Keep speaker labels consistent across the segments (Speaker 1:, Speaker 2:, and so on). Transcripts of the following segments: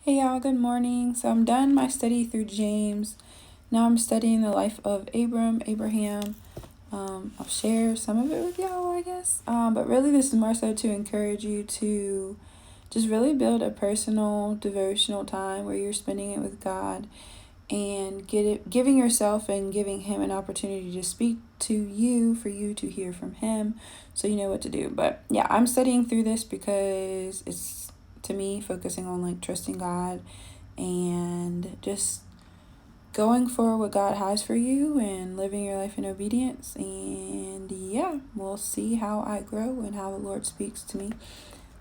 Speaker 1: Hey y'all, good morning. So I'm done my study through James. Now I'm studying the life of Abraham. I'll share some of it with y'all, I guess. But really, this is more so to encourage you to just really build a personal devotional time where you're spending it with God and giving yourself and giving Him an opportunity to speak to you for you to hear from Him, so you know what to do. But yeah, I'm studying through this because it's, to me, focusing on like trusting God and just going for what God has for you and living your life in obedience. And yeah, we'll see how I grow and how the Lord speaks to me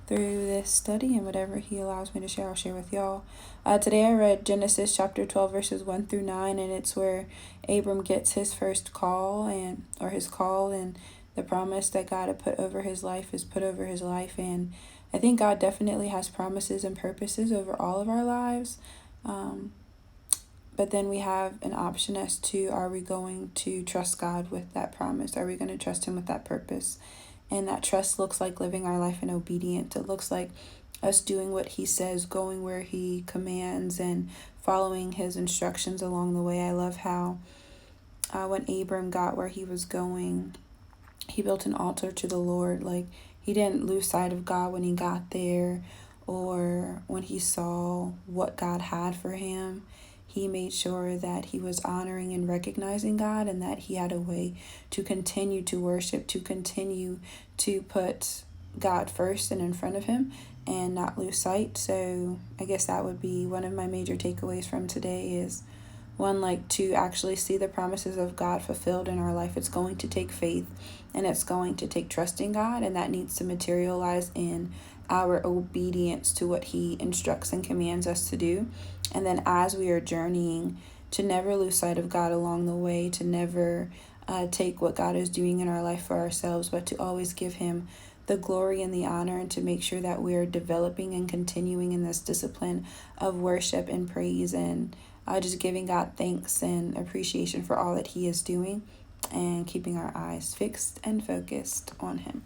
Speaker 1: through this study, and whatever He allows me to share, I'll share with y'all. Today I read Genesis chapter 12 verses 1 through 9, and it's where Abram gets his first call and the promise that God had put over his life is put over his life. And I think God definitely has promises and purposes over all of our lives. But then we have an option as to, are we going to trust God with that promise? Are we going to trust Him with that purpose? And that trust looks like living our life in obedience. It looks like us doing what He says, going where He commands, and following His instructions along the way. I love how when Abram got where he was going, he built an altar to the Lord. Like, he didn't lose sight of God when he got there or when he saw what God had for him. He made sure that he was honoring and recognizing God, and that he had a way to continue to worship, to continue to put God first and in front of him and not lose sight. So I guess that would be one of my major takeaways from today is, one, like, to actually see the promises of God fulfilled in our life. It's going to take faith and it's going to take trust in God, and that needs to materialize in our obedience to what He instructs and commands us to do. And then as we are journeying, to never lose sight of God along the way, to never take what God is doing in our life for ourselves, but to always give Him the glory and the honor, and to make sure that we're developing and continuing in this discipline of worship and praise, and just giving God thanks and appreciation for all that He is doing, and keeping our eyes fixed and focused on Him.